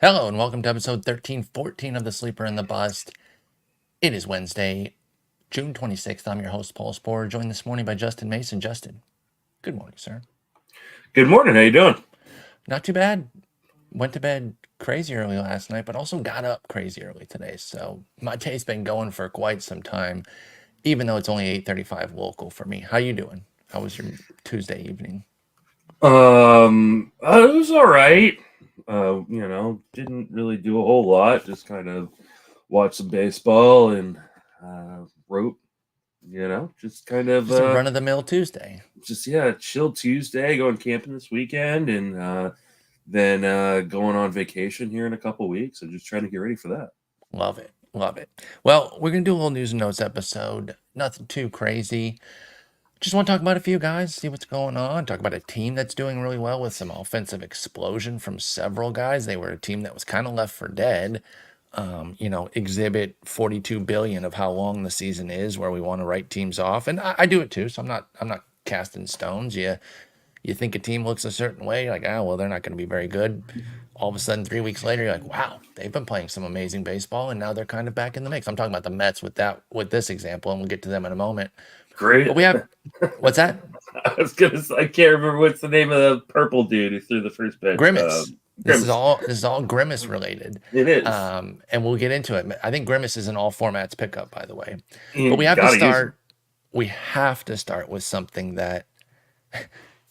Hello and welcome to episode 1314 of The Sleeper and the Bust. It is Wednesday, June 26th. I'm your host, Paul Sporer, joined this morning by Justin Mason. Justin, good morning, sir. Good morning. How you doing? Not too bad. Went to bed crazy early last night, but also got up crazy early today. So my day's been going for quite some time, even though it's only 8:35 local for me. How you doing? How was your Tuesday evening? It was all right. Didn't really do a whole lot. Just kind of watched some baseball and wrote. Just kind of Just a run-of-the-mill Tuesday. chill Tuesday. Going camping this weekend, and then going on vacation here in a couple weeks. So just trying to get ready for that. Love it. Love it. Well, we're going to do a little news and notes episode. Nothing too crazy. Just want to talk about a few guys, see what's going on. Talk about a team that's doing really well with some offensive explosion from several guys. They were a team that was kind of left for dead. Exhibit 42 billion of how long the season is, where we want to write teams off, and I do it too. So I'm not casting stones. You think a team looks a certain way, like, well, they're not going to be very good. All of a sudden, 3 weeks later, you're like, wow, they've been playing some amazing baseball, and now they're kind of back in the mix. I'm talking about the Mets with this example, and we'll get to them in a moment. Great. But we have, what's that? I can't remember what's the name of the purple dude who threw the first pitch. Grimace. This is Grimace. all Grimace related. It is. And we'll get into it. I think Grimace is an all formats pickup, by the way. But You gotta use him. we have to start with something that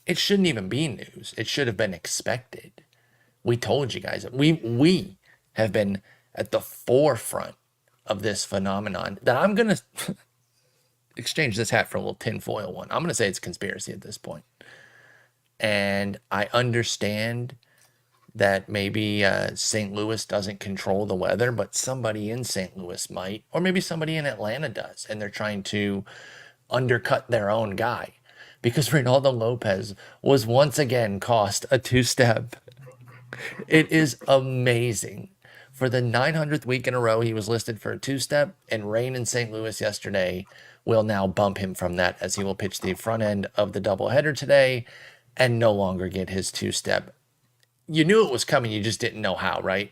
it shouldn't even be news. It should have been expected. We told you guys that we have been at the forefront of this phenomenon that I'm gonna exchange this hat for a little tinfoil one. I'm gonna say it's conspiracy at this point. And I understand that maybe St. Louis doesn't control the weather, but somebody in St. Louis might, or maybe somebody in Atlanta does, and they're trying to undercut their own guy because Reynaldo Lopez was once again cost a two-step. It is amazing. For the 900th week in a row, he was listed for a two-step, and rain in St. Louis yesterday will now bump him from that as he will pitch the front end of the doubleheader today and no longer get his two-step. You knew it was coming, you just didn't know how, right?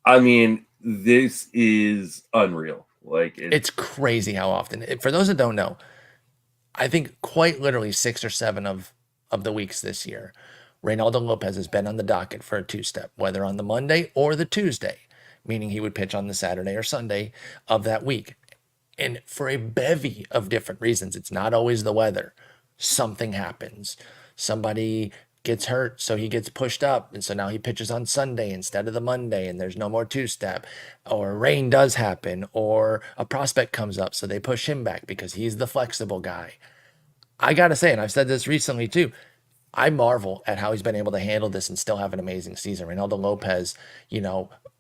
I mean, this is unreal. It's crazy how often. For those that don't know, I think quite literally 6 or 7 of the weeks this year, Reynaldo Lopez has been on the docket for a two-step, whether on the Monday or the Tuesday, meaning he would pitch on the Saturday or Sunday of that week. And for a bevy of different reasons, it's not always the weather. Something happens. Somebody gets hurt, so he gets pushed up, and so now he pitches on Sunday instead of the Monday, and there's no more two-step. Or rain does happen, or a prospect comes up, so they push him back because he's the flexible guy. I gotta say, and I've said this recently too, I marvel at how he's been able to handle this and still have an amazing season. Reynaldo Lopez,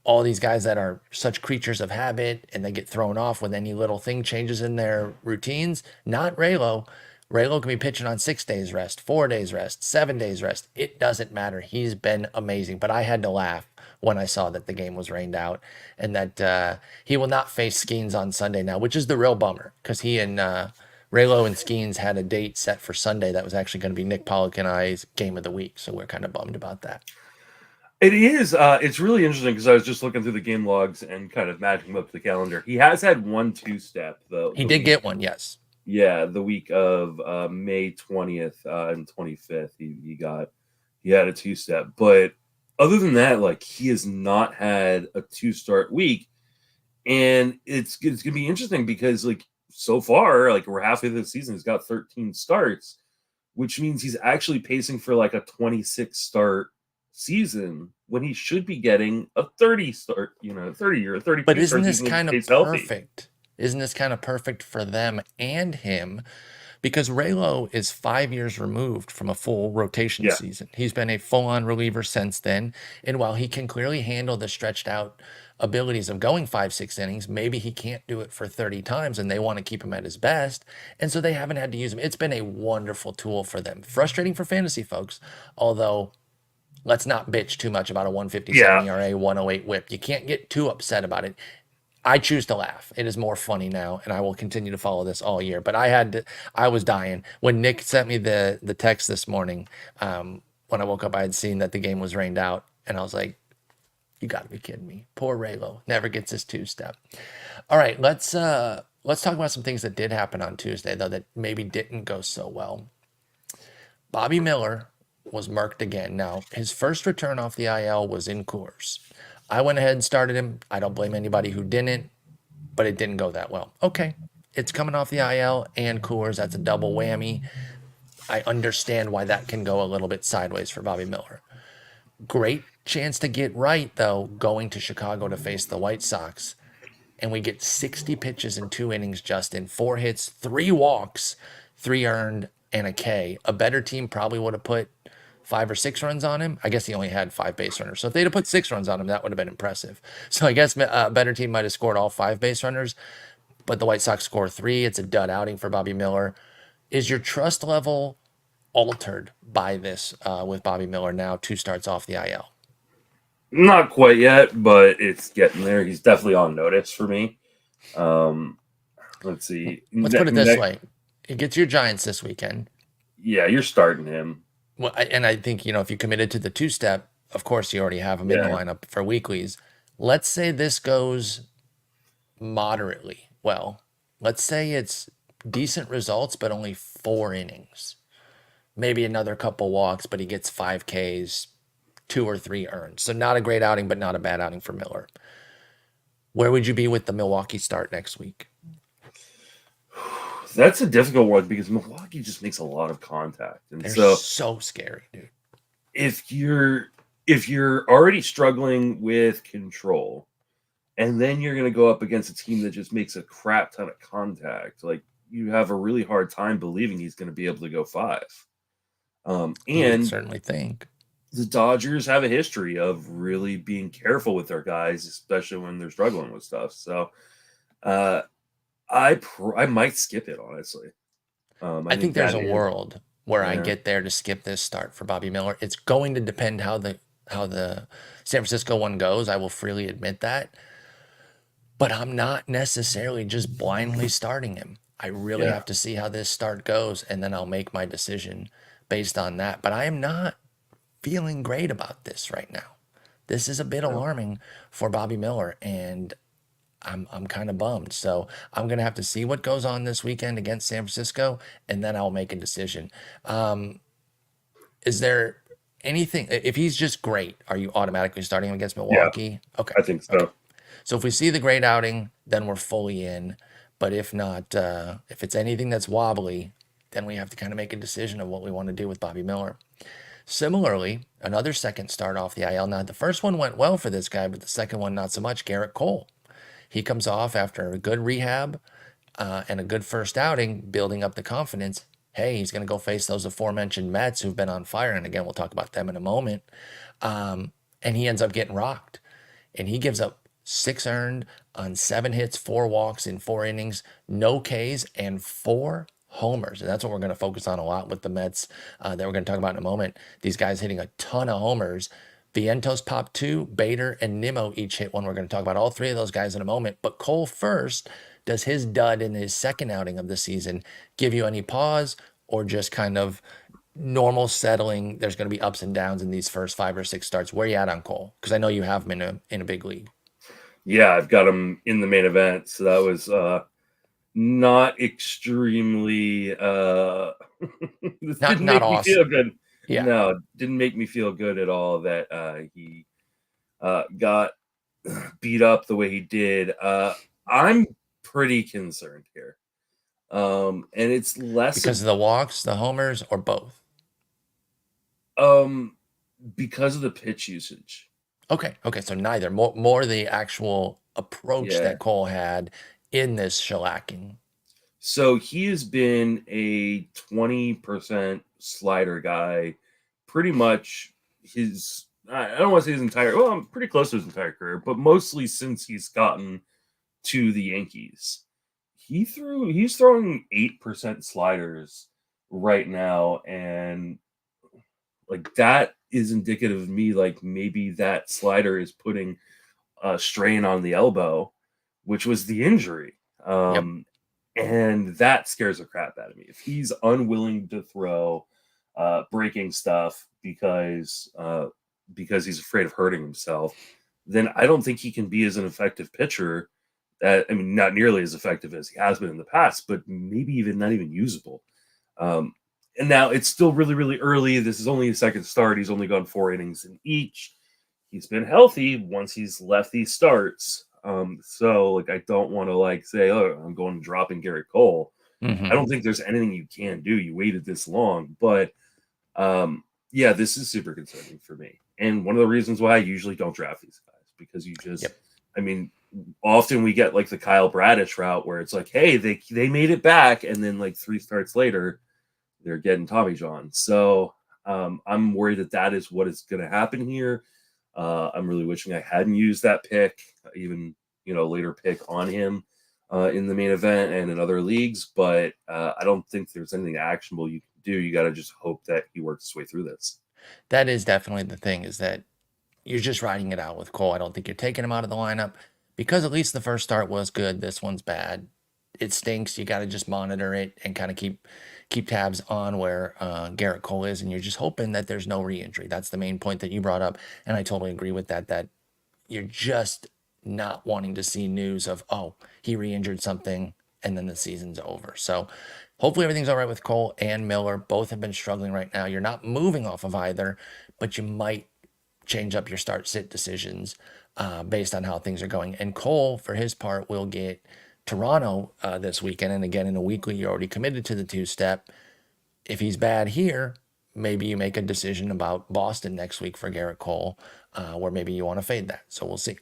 all these guys that are such creatures of habit and they get thrown off when any little thing changes in their routines. Not ReyLo. ReyLo can be pitching on 6 days rest, 4 days rest, 7 days rest. It doesn't matter. He's been amazing. But I had to laugh when I saw that the game was rained out and that he will not face Skenes on Sunday now, which is the real bummer because he and ReyLo and Skenes had a date set for Sunday that was actually going to be Nick Pollock and I's game of the week. So we're kind of bummed about that. it is. It's really interesting because I was just looking through the game logs and kind of matching them up to the calendar. He has had one two-step though. He did get one, yes. Yeah, the week of May 20th and 25th, he had a two-step. But other than that, like he has not had a two-start week, and it's gonna be interesting because like so far, like we're halfway through the season, he's got 13 starts, which means he's actually pacing for like a 26 start season when he should be getting a 30 start, 30 or 32 But start season when he stays healthy. isn't this kind of perfect for them and him? Because ReyLo is 5 years removed from a full rotation Yeah. season. He's been a full-on reliever since then. And while he can clearly handle the stretched out abilities of going 5, 6 innings, maybe he can't do it for 30 times and they want to keep him at his best. And so they haven't had to use him. It's been a wonderful tool for them. Frustrating for fantasy folks, although let's not bitch too much about a 157 Yeah. ERA, 108 whip. You can't get too upset about it. I choose to laugh. It is more funny now, and I will continue to follow this all year. But I was dying when Nick sent me the text this morning. When I woke up, I had seen that the game was rained out, and I was like, You got to be kidding me. Poor ReyLo never gets his two-step. All right, let's talk about some things that did happen on Tuesday though that maybe didn't go so well. Bobby Miller was merked again. Now, his first return off the IL was in Coors. I went ahead and started him. I don't blame anybody who didn't, but it didn't go that well. Okay, it's coming off the IL and Coors. That's a double whammy. I understand why that can go a little bit sideways for Bobby Miller. Great chance to get right, though, going to Chicago to face the White Sox. And we get 60 pitches in 2 innings, Justin. 4 hits, 3 walks, 3 earned, and a K. A better team probably would have put 5 or 6 runs on him. I guess he only had 5 base runners. So if they'd have put 6 runs on him, that would have been impressive. So I guess a better team might have scored all 5 base runners, but the White Sox score 3. It's a dud outing for Bobby Miller. Is your trust level altered by this with Bobby Miller now 2 starts off the IL? Not quite yet, but it's getting there. He's definitely on notice for me. Let's see. Let's put it this way. It gets your Giants this weekend. Yeah, you're starting him. Well, and I think, if you committed to the 2-step, of course you already have him in the lineup for weeklies. Let's say this goes moderately well. Let's say it's decent results, but only 4 innings. Maybe another couple walks, but he gets 5 Ks, 2 or 3 earned. So not a great outing, but not a bad outing for Miller. Where would you be with the Milwaukee start next week? That's a difficult one because Milwaukee just makes a lot of contact. And They're so scary, dude. If you're already struggling with control, and then you're going to go up against a team that just makes a crap ton of contact, like you have a really hard time believing he's going to be able to go 5. And certainly think the Dodgers have a history of really being careful with their guys, especially when they're struggling with stuff. So, I might skip it, honestly. I think there's a world where I get there to skip this start for Bobby Miller. It's going to depend how the San Francisco one goes. I will freely admit that. But I'm not necessarily just blindly starting him. I really have to see how this start goes, and then I'll make my decision based on that. But I am not feeling great about this right now. This is a bit alarming for Bobby Miller, and I'm kind of bummed. So I'm going to have to see what goes on this weekend against San Francisco, and then I'll make a decision. Is there anything, if he's just great, are you automatically starting him against Milwaukee? Yeah, okay. I think so. Okay. So if we see the great outing, then we're fully in. But if not, if it's anything that's wobbly, then we have to kind of make a decision of what we want to do with Bobby Miller. Similarly, another second start off the IL. Now, the first one went well for this guy, but the second one not so much. Gerrit Cole. He comes off after a good rehab and a good first outing, building up the confidence. Hey, he's going to go face those aforementioned Mets who've been on fire. And again, we'll talk about them in a moment. And he ends up getting rocked. And he gives up 6 earned on 7 hits, 4 walks in 4 innings, no Ks, and 4 homers. And that's what we're going to focus on a lot with the Mets that we're going to talk about in a moment. These guys hitting a ton of homers. Vientos popped 2, Bader and Nimmo each hit 1. We're going to talk about all 3 of those guys in a moment. But Cole first, does his dud in his second outing of the season give you any pause or just kind of normal settling? There's going to be ups and downs in these first 5 or 6 starts. Where are you at on Cole? Because I know you have him in a big league. Yeah, I've got him in the main event. So that was not extremely not didn't make awesome. me feel good. Yeah. No, didn't make me feel good at all that he got beat up the way he did. I'm pretty concerned here. And it's less because of the walks, the homers, or both? Because of the pitch usage. Okay, so neither. More the actual approach that Cole had in this shellacking. So he has been a 20% slider guy pretty much I don't want to say his entire, well, I'm pretty close to his entire career, but mostly since he's gotten to the Yankees. He's throwing 8% sliders right now, and like that is indicative of me, like maybe that slider is putting a strain on the elbow, which was the injury. And that scares the crap out of me. If he's unwilling to throw breaking stuff because he's afraid of hurting himself, then I don't think he can be as an effective pitcher. Not nearly as effective as he has been in the past, but maybe even not even usable. And now it's still really, really early. This is only his second start. He's only gone 4 innings in each. He's been healthy once he's left these starts. So like, I don't want to like say, oh, I'm going to drop in Gerrit Cole. I don't think there's anything you can do. You waited this long, but yeah, this is super concerning for me. And one of the reasons why I usually don't draft these guys, because you just, often we get like the Kyle Bradish route where it's like, hey, they made it back, and then like 3 starts later, they're getting Tommy John. So I'm worried that is what is going to happen here. I'm really wishing I hadn't used that pick, even later pick on him in the main event and in other leagues. But I don't think there's anything actionable you can do. You got to just hope that he works his way through this. That is definitely the thing, is that you're just riding it out with Cole. I don't think you're taking him out of the lineup, because at least the first start was good. This one's bad. It stinks. You got to just monitor it and kind of keep tabs on where Gerrit Cole is, and you're just hoping that there's no re-injury. That's the main point that you brought up, and I totally agree with that. That you're just not wanting to see news of, oh, he re-injured something and then the season's over. So hopefully everything's all right with Cole and Miller. Both have been struggling right now. You're not moving off of either, but you might change up your start-sit decisions based on how things are going. And Cole, for his part, will get Toronto this weekend. And again, in a weekly, you're already committed to the 2-step. If he's bad here, maybe you make a decision about Boston next week for Gerrit Cole, where maybe you want to fade that. So we'll see.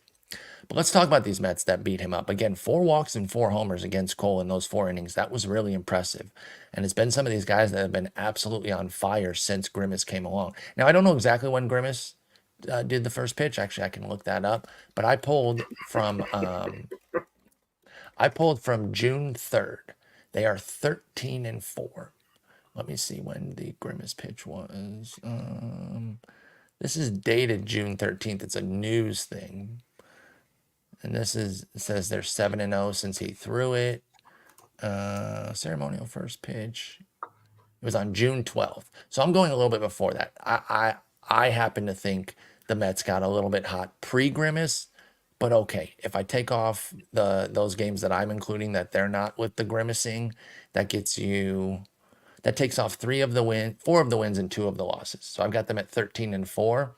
But let's talk about these Mets that beat him up. Again, 4 walks and 4 homers against Cole in those 4 innings. That was really impressive. And it's been some of these guys that have been absolutely on fire since Grimace came along. Now, I don't know exactly when Grimace did the first pitch. Actually, I can look that up. But I pulled from June 3rd. They are 13-4. Let me see when the Grimace pitch was. This is dated June 13th. It's a news thing. And it says they're 7-0 since he threw it. Ceremonial first pitch. It was on June 12th. So I'm going a little bit before that. I happen to think the Mets got a little bit hot pre-Grimace. But okay, if I take off those games that I'm including that they're not with the grimacing, that takes off 4 of the wins and 2 of the losses. So I've got them at 13-4.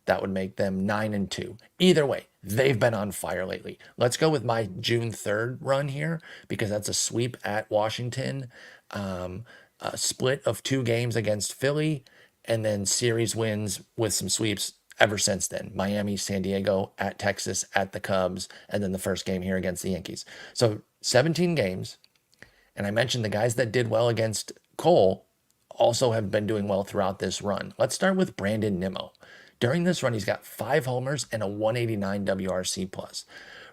That would make them 9-2. Either way, they've been on fire lately. Let's go with my June 3rd run here, because that's a sweep at Washington, a split of 2 games against Philly, and then series wins with some sweeps ever since then. Miami, San Diego, at Texas, at the Cubs, and then the first game here against the Yankees. So 17 games. And I mentioned the guys that did well against Cole also have been doing well throughout this run. Let's start with Brandon Nimmo. During this run, he's got 5 homers and a 189 WRC plus.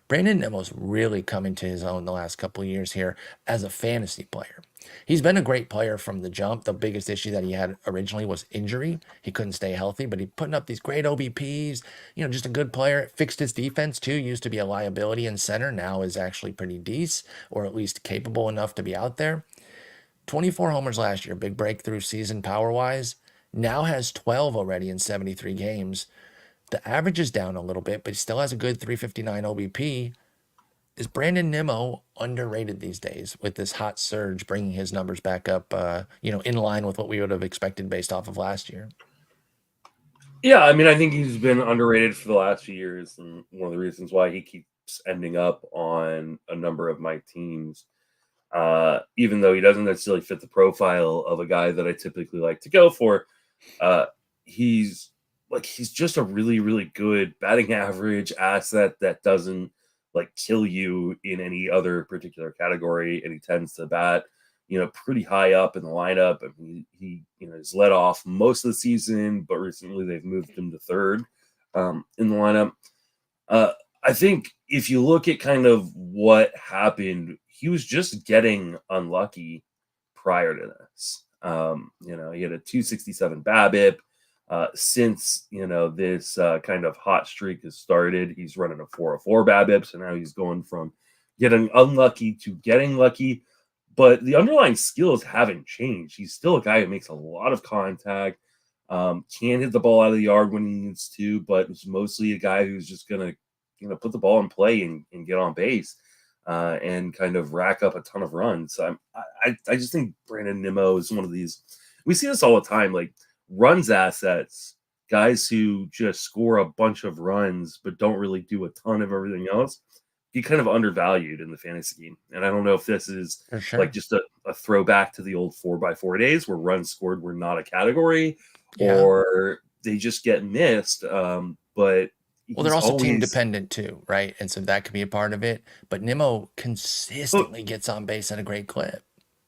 Brandon Nimmo's really come into his own the last couple of years here as a fantasy player. He's been a great player from the jump. The biggest issue that he had originally was injury. He couldn't stay healthy, but he's putting up these great OBPs. Just a good player. Fixed his defense too. Used to be a liability in center. Now is actually pretty decent, or at least capable enough to be out there. 24 homers last year, big breakthrough season power-wise. Now has 12 already in 73 games. The average is down a little bit, but he still has a good 359 OBP. Is Brandon Nimmo underrated these days with this hot surge, bringing his numbers back up, in line with what we would have expected based off of last year? Yeah, I think he's been underrated for the last few years, and one of the reasons why he keeps ending up on a number of my teams. Even though he doesn't necessarily fit the profile of a guy that I typically like to go for, he's just a really, really good batting average asset that doesn't kill you in any other particular category, and he tends to bat pretty high up in the lineup. He has led off most of the season, but recently they've moved him to third in the lineup. I think if you look at kind of what happened, he was just getting unlucky prior to this. He had a 267 BABIP. Since this kind of hot streak has started, he's running a 404 BABIP. So now he's going from getting unlucky to getting lucky. But the underlying skills haven't changed. He's still a guy who makes a lot of contact. Can hit the ball out of the yard when he needs to, but it's mostly a guy who's just gonna put the ball in play and get on base and kind of rack up a ton of runs. I just think Brandon Nimmo is one of these. We see this all the time, like runs assets, guys who just score a bunch of runs but don't really do a ton of everything else. He kind of undervalued in the fantasy game, and I don't know if this is For like sure. just a throwback to the old 4x4 days where runs scored were not a category, Yeah. or they just get missed. But Well, they're he's also team always. dependent too, right? And so that could be a part of it. But Nimmo But consistently gets on base at a great clip.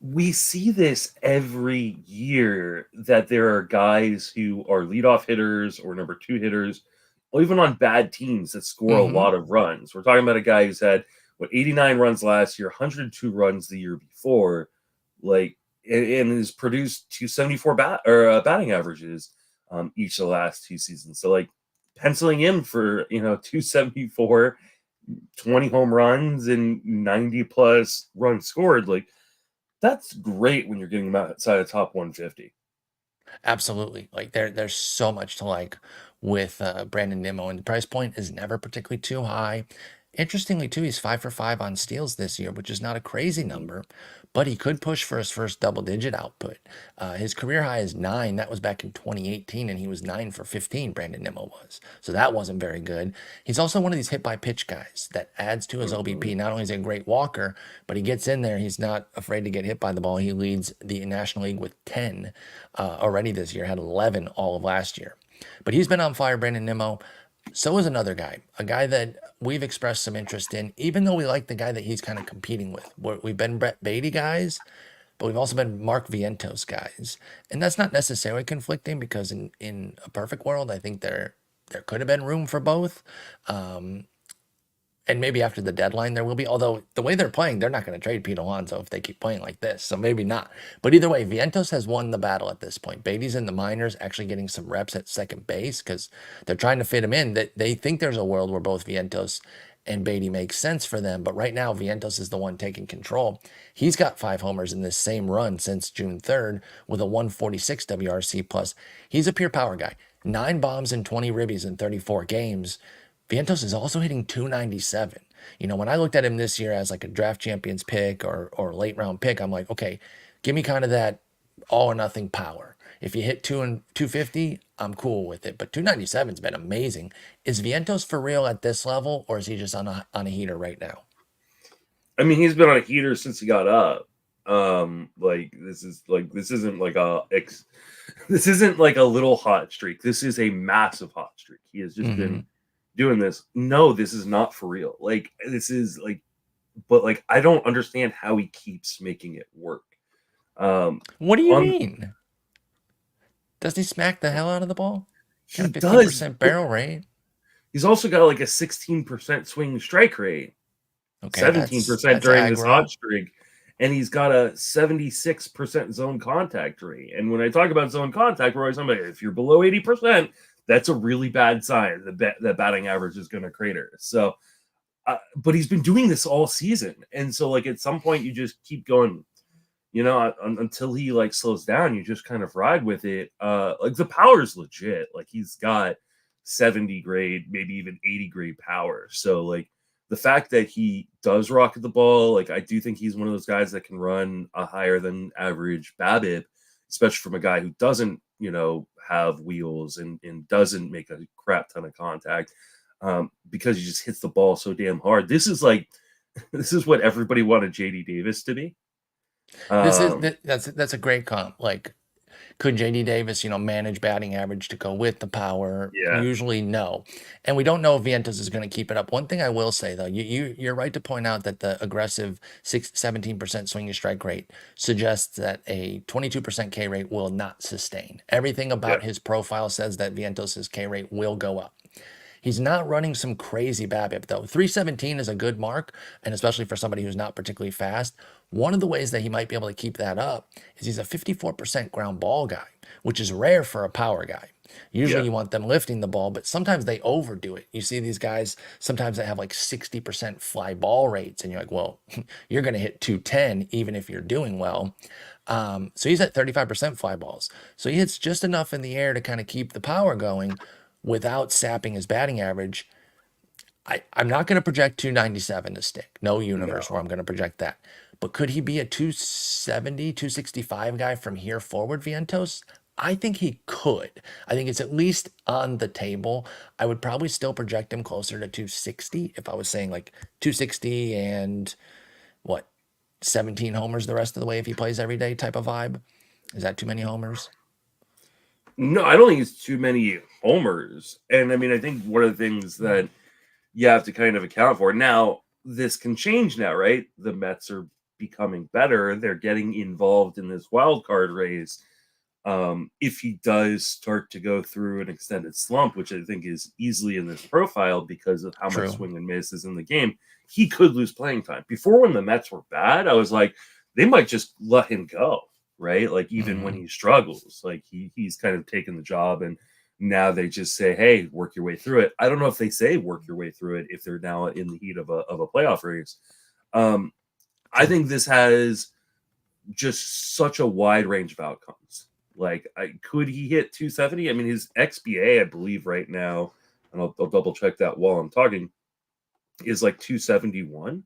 we see this every year that there are guys who are leadoff hitters or number two hitters, or even on bad teams that score a Hmm. lot of runs. We're talking about a guy who's had 89 runs last year, 102 runs the year before, like, and has produced 274 batting averages each of the last two seasons. So like penciling in for 274, 20 home runs and 90 plus runs scored, like that's great when you're getting them outside of top 150. Absolutely. Like there's so much to like with Brandon Nimmo, and the price point is never particularly too high. Interestingly, too, he's 5 for 5 on steals this year, which is not a crazy Mhm. number, but he could push for his first double-digit output. His career high is 9. That was back in 2018, and he was 9 for 15. Brandon Nimmo was, so that wasn't very good. He's also one of these hit by pitch guys that adds to his Mhm. OBP. Not only is he a great walker, but he gets in there. He's not afraid to get hit by the ball. He leads the National League with 10 already this year. Had 11 all of last year, but he's been on fire. Brandon Nimmo. So is another guy, a guy that we've expressed some interest in, even though we like the guy that he's kind of competing with. We've been Brett Beatty guys, but we've also been Mark Vientos guys. And that's not necessarily conflicting because in a perfect world, I think there could have been room for both. Um, and maybe after the deadline there will be. Although the way they're playing, they're not going to trade Pete Alonso if they keep playing like this. So maybe not. But either way, Vientos has won the battle at this point. Beatty's in the minors, actually getting some reps at second base because they're trying to fit him in. That they think there's a world where both Vientos and Beatty makes sense for them. But right now, Vientos is the one taking control. He's got 5 homers in this same run since June 3rd with a 146 WRC plus. He's a pure power guy. 9 bombs and 20 ribbies in 34 games. Vientos is also hitting 297. When I looked at him this year as like a draft champions pick or late round pick, I'm like, okay, give me kind of that all or nothing power. If you hit 250, I'm cool with it. But 297's been amazing. Is Vientos for real at this level, or is he just on a heater right now? I mean, he's been on a heater since he got up. Like this isn't like this isn't like a little hot streak. This is a massive hot streak. He has just been Hmm. doing this. No, this is not for real. Like this is like, but like I don't understand how he keeps making it work. Um, What do you on mean? Does he smack the hell out of the ball? Got a He does, 15% but barrel rate. he's also got like a 16% swing strike rate, Okay, that's 17% that's during this hot aggro. streak, and he's got a 76% zone contact rate. And when I talk about zone contact, we're always talking about if you're below 80%, that's a really bad sign. The batting average is going to crater. So, but he's been doing this all season, and so like at some point you just keep going. Until he like slows down, you just kind of ride with it. Like the power's legit. Like he's got 70 grade, maybe even 80 grade power. So like the fact that he does rocket the ball, like I do think he's one of those guys that can run a higher than average BABIP, especially from a guy who doesn't, have wheels and doesn't make a crap ton of contact. Because he just hits the ball so damn hard. This is like this is what everybody wanted JD Davis to be. This is Um, that's a great comp. Like, could JD Davis, manage batting average to go with the power? yeah, Usually no. And we don't know if Vientos is going to keep it up. One thing I will say though, you're right to point out that the aggressive 17% swinging strike rate suggests that a 22% K rate will not sustain. Everything yeah, about his profile says that Vientos' K rate will go up. He's not running some crazy BABIP though. 317 is a good mark, and especially for somebody who's not particularly fast. One of the ways that he might be able to keep that up is he's a 54% ground ball guy, which is rare for a power guy. Usually Yeah. you want them lifting the ball, but sometimes they overdo it. You see these guys, sometimes they have like 60% fly ball rates, and you're like, well, you're going to hit 210 even if you're doing well. So he's at 35% fly balls. So he hits just enough in the air to kind of keep the power going without sapping his batting average. I'm not going to project 297 to stick. No universe where No. I'm going to project that. But could he be a 270, 265 guy from here forward, Vientos? I think he could. I think it's at least on the table. I would probably still project him closer to 260 if I was saying like 260 and what, 17 homers the rest of the way if he plays every day type of vibe. Is that too many homers? No, I don't think it's too many homers. And I mean, I think one of the things that you have to kind of account for now, this can change now, right? The Mets are becoming better. They're getting involved in this wild card race. If he does start to go through an extended slump, which I think is easily in this profile because of how much True. swing and miss is in the game, he could lose playing time. Before, when the Mets were bad, I was like, they might just let him go, right? Like, even when Hmm. he struggles, like he's kind of taken the job, and now they just say, hey, work your way through it. I don't know if they say work your way through it if they're now in the heat of a playoff race. Um, I True. think this has just such a wide range of outcomes. Like, could he hit 270? I mean, his XBA, I believe, right now, and I'll double check that while I'm talking, is like 271.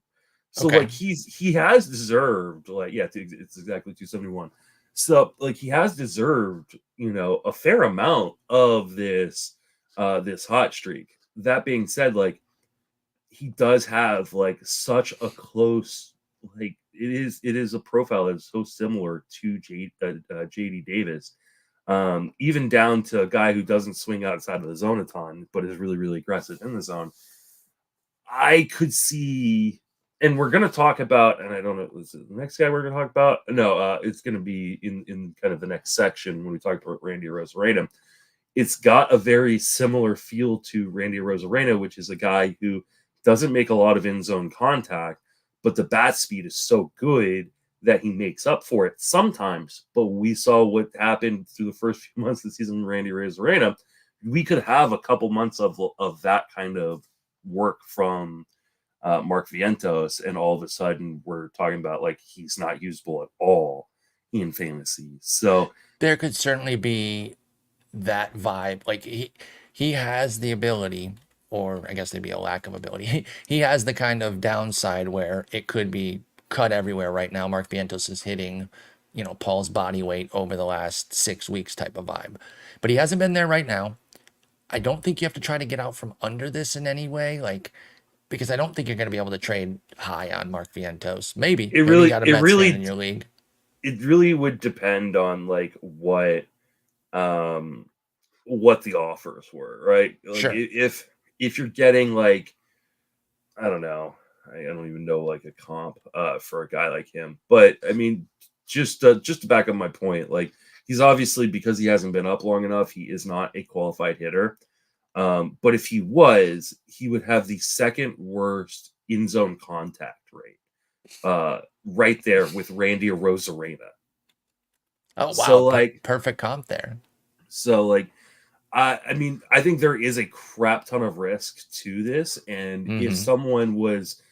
So Okay. like he has deserved, like, yeah, it's exactly 271. So like he has deserved, a fair amount of this hot streak. That being said, like, he does have like such a close, like, it is a profile that's so similar to JD Davis, even down to a guy who doesn't swing outside of the zone a ton but is really, really aggressive in the zone. I could see, and we're going to talk about, and I don't know, is it the next guy we're going to talk about? No, it's going to be in kind of the next section when we talk about Randy Arozarena. It's got a very similar feel to Randy Arozarena, which is a guy who doesn't make a lot of in zone contact, but the bat speed is so good that he makes up for it sometimes. But we saw what happened through the first few months of the season with Randy Arozarena. We could have a couple months of that kind of work from Mark Vientos, and all of a sudden we're talking about like he's not usable at all in fantasy. So There could certainly be that vibe. Like he has the ability, or I guess there'd be a lack of ability. He has the kind of downside where it could be cut everywhere right now. Mark Vientos is hitting, Paul's body weight over the last 6 weeks type of vibe. But he hasn't been there right now. I don't think you have to try to get out from under this in any way, like because I don't think you're going to be able to trade high on Mark Vientos. Maybe, it maybe you really, got a it Mets fan really in your league. it really would depend on like um what the offers were, right? Like, Sure. if you're getting like, I don't know, I don't even know like a comp for a guy like him, but I mean, just to back up my point, like, he's obviously, because he hasn't been up long enough, he is not a qualified hitter. But if he was, he would have the second worst in zone contact rate, right there with Randy Arozarena. Oh wow, So like, perfect comp there. so like, I mean, I think there is a crap ton of risk to this, and Hmm. if someone was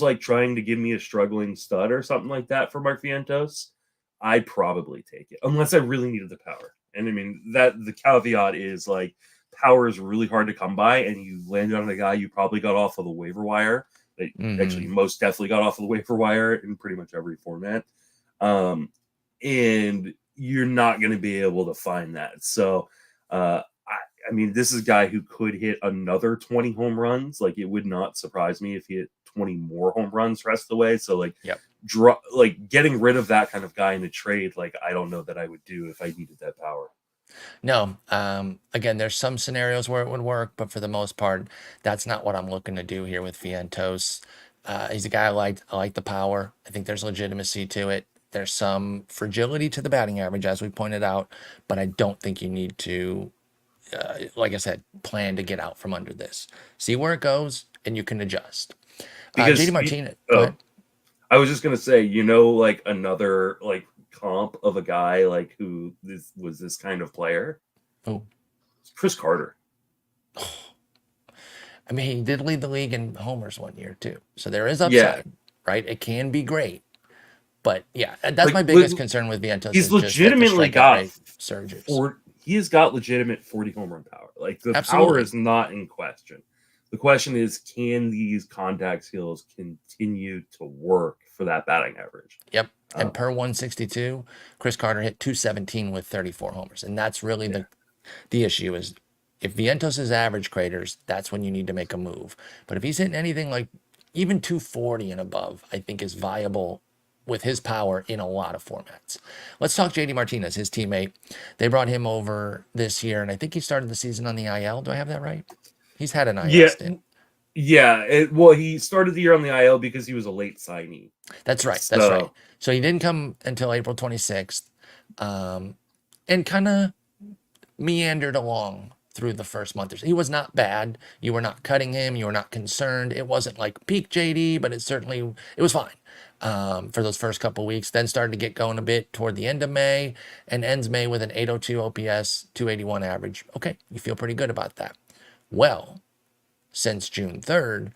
like trying to give me a struggling stud or something like that for Mark Vientos, I'd probably take it, unless I really needed the power. And I mean, that the caveat is like, power is really hard to come by, and you landed on a guy you probably got off of the waiver wire. That actually Hmm. most definitely got off of the waiver wire in pretty much every format. Um, and you're not going to be able to find that. So, I mean, this is a guy who could hit another 20 home runs. Like, it would not surprise me if he hit 20 more home runs the rest of the way. So, like, Yep. like getting rid of that kind of guy in a trade, like, I don't know that I would do if I needed that power. No. Again, there's some scenarios where it would work, but for the most part, that's not what I'm looking to do here with Vientos. He's a guy I like. I like the power. I think there's legitimacy to it. There's some fragility to the batting average, as we pointed out, but I don't think you need to, like I said, plan to get out from under this. See where it goes, and you can adjust. JD Because, Martinez, go oh, ahead. I was just going to say, like another like comp of a guy like who this was this kind of player. Oh, It's Chris Carter. I mean, he did lead the league in homers one year too, so there is Yeah, upside, right? It can be great, but yeah, that's like my biggest concern with Vientos he's is just that the legitimately strikeout got rate surges. he has got legitimate 40 home run power. Like the power Absolutely. is not in question. The question is, can these contact skills continue to work for that batting average? Yep. Uh, And per 162, Chris Carter hit 217 with 34 homers, and that's really yeah, the issue is if Vientos is average craters, that's when you need to make a move. But if he's hitting anything like even 240 and above, I think is viable with his power in a lot of formats. Let's talk JD Martinez, his teammate. They brought him over this year, and I think he started the season on the IL. Do I have that right? He's had an IL yeah, stint. yeah. Well, he started the year on the IL because he was a late signee. That's right. That's right. So So he didn't come until April 26th, and kind of meandered along through the first month or so. He was not bad. You were not cutting him. You were not concerned. It wasn't like peak JD, but it was fine for those first couple weeks. Then started to get going a bit toward the end of May and ends May with an 802 OPS, 281 average. Okay, you feel pretty good about that. Well, since June 3rd,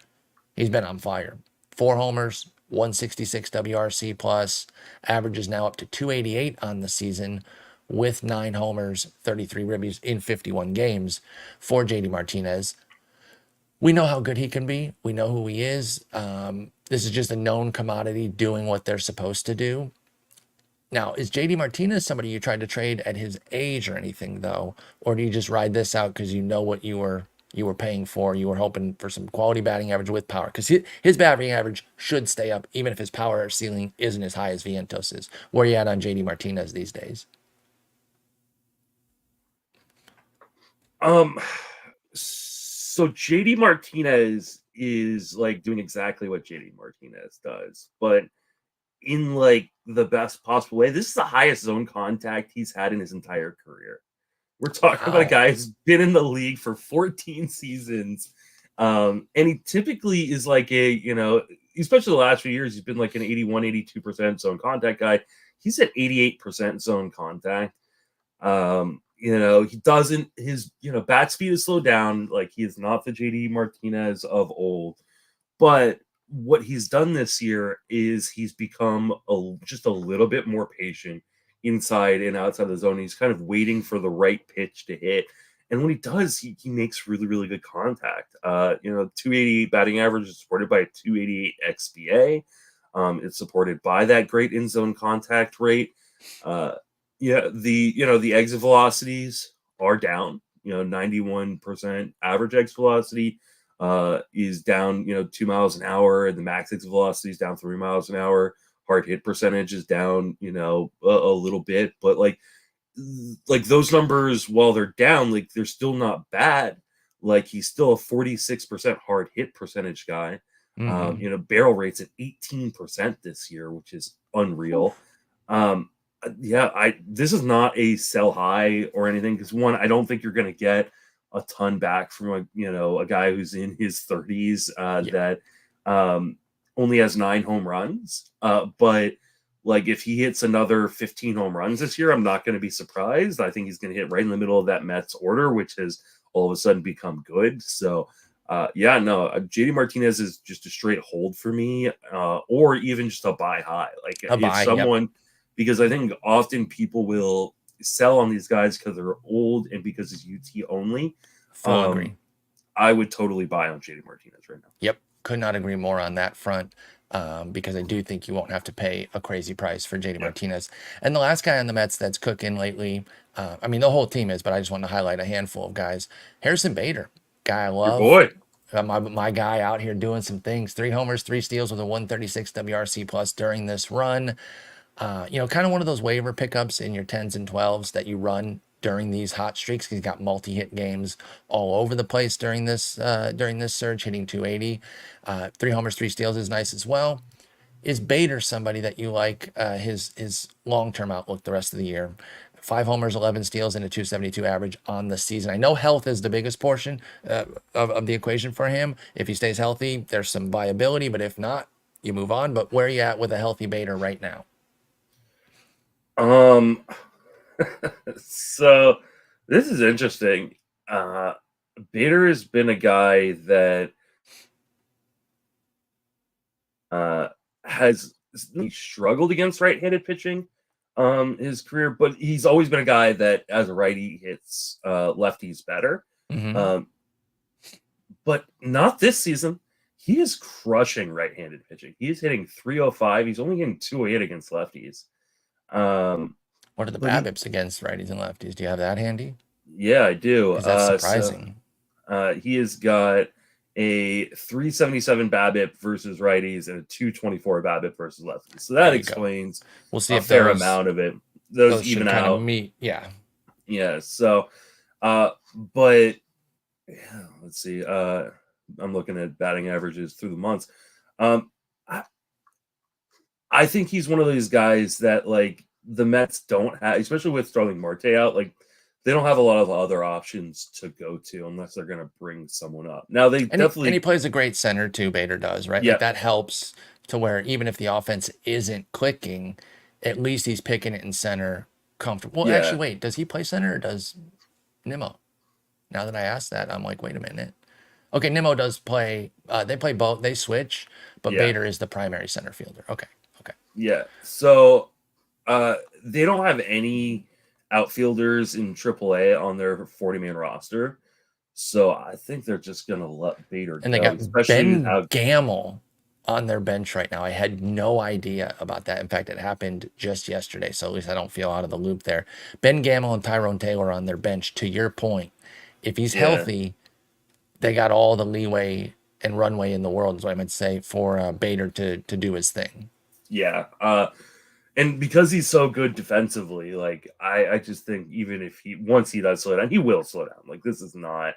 he's been on fire. 4 homers, 166 WRC plus, average is now up to 288 on the season with 9 homers, 33 ribbies in 51 games for JD Martinez. We know how good he can be. We know who he is. This is just a known commodity doing what they're supposed to do. Now, is JD Martinez somebody you tried to trade at his age or anything though, or do you just ride this out because you know what you were paying for? You were hoping for some quality batting average with power because his batting average should stay up even if his power ceiling isn't as high as Vientos's. Where are you at on JD Martinez these days? Um, so JD Martinez is like doing exactly what JD Martinez does, but in like the best possible way. This is the highest zone contact he's had in his entire career. We're talking about a Wow. guy who's been in the league for 14 seasons. And he typically is like especially the last few years, he's been like an 81, 82% zone contact guy. He's at 88% zone contact. He doesn't his bat speed is slowed down. Like he is not the JD Martinez of old, but what he's done this year is he's become just a little bit more patient inside and outside the zone. He's kind of waiting for the right pitch to hit. And when he does, he makes really, really good contact. 288 batting average is supported by a 288 XBA. It's supported by that great in zone contact rate. The exit velocities are down. 91% average exit velocity is down 2 miles an hour, and the max exit velocity is down 3 miles an hour. Hard hit percentage is down a little bit, but like those numbers, while they're down, like they're still not bad. Like he's still a 46% hard hit percentage guy. Mm-hmm. Barrel rates at 18% this year, which is unreal. Oof. This is not a sell high or anything, because one, I don't think you're going to get a ton back from a guy who's in his 30s Yeah. that only has 9 home runs. But like if he hits another 15 home runs this year, I'm not going to be surprised. I think he's going to hit right in the middle of that Mets order, which has all of a sudden become good. So JD Martinez is just a straight hold for me, or even just a buy high. Like A if buy. Yep. someone, because I think often people will sell on these guys because they're old and because it's UT only. Full agree. I would totally buy on JD Martinez right now. Yep. Could not agree more on that front. Because I do think you won't have to pay a crazy price for JD Yeah. Martinez. And the last guy on the Mets that's cooking lately, I mean, the whole team is, but I just want to highlight a handful of guys. Harrison Bader, guy I Your love. boy. My guy out here doing some things. 3 homers, 3 steals with a 136 WRC plus during this run. Kind of one of those waiver pickups in your 10s and 12s that you run during these hot streaks. He's got multi-hit games all over the place during this surge, hitting 280. 3 homers, 3 steals is nice as well. Is Bader somebody that you like his long-term outlook the rest of the year? 5 homers, 11 steals, and a 272 average on the season. I know health is the biggest portion of the equation for him. If he stays healthy, there's some viability, but if not, you move on. But where are you at with a healthy Bader right now? So This is interesting. Bader has been a guy that has struggled against right-handed pitching his career, but he's always been a guy that, as a righty, hits lefties better. Mm-hmm. Um, but not this season. He is crushing right-handed pitching. He is hitting 305. He's only hitting 208 against lefties. What are the But he, BABIPs against righties and lefties? Do you have that handy? yeah, I do. Because that's surprising. He has got a 377 BABIP versus righties and a 224 BABIP versus lefties. So that explains we'll see a if fair amount of it. Those even should kind out. of meet. Yeah. Yeah. So, but yeah, let's see. I'm looking at batting averages through the months. I think he's one of these guys that like the Mets don't have, especially with Starling Marte out. Like they don't have a lot of other options to go to unless they're going to bring someone up. Now they definitely and he plays a great center too. Bader does, right? Yeah. Like that helps to where even if the offense isn't clicking, at least he's picking it in center comfortable. Well, Yeah. actually, wait, does he play center or does Nimmo? Now that I asked that, I'm like, wait a minute. Okay, Nimmo does play. They play both. They switch, but Yeah. Bader is the primary center fielder. Okay. Yeah. So they don't have any outfielders in AAA on their 40-man roster. So I think they're just going to let Bader And go. they got Especially Ben Gamel on their bench right now. I had no idea about that. In fact, it happened just yesterday, so at least I don't feel out of the loop there. Ben Gamel and Tyrone Taylor on their bench. To your point, if he's healthy, they got all the leeway and runway in the world, is what I meant to say, for Bader to do his thing. Yeah. And because he's so good defensively, like I just think even if once he does slow down, he will slow down. Like this is not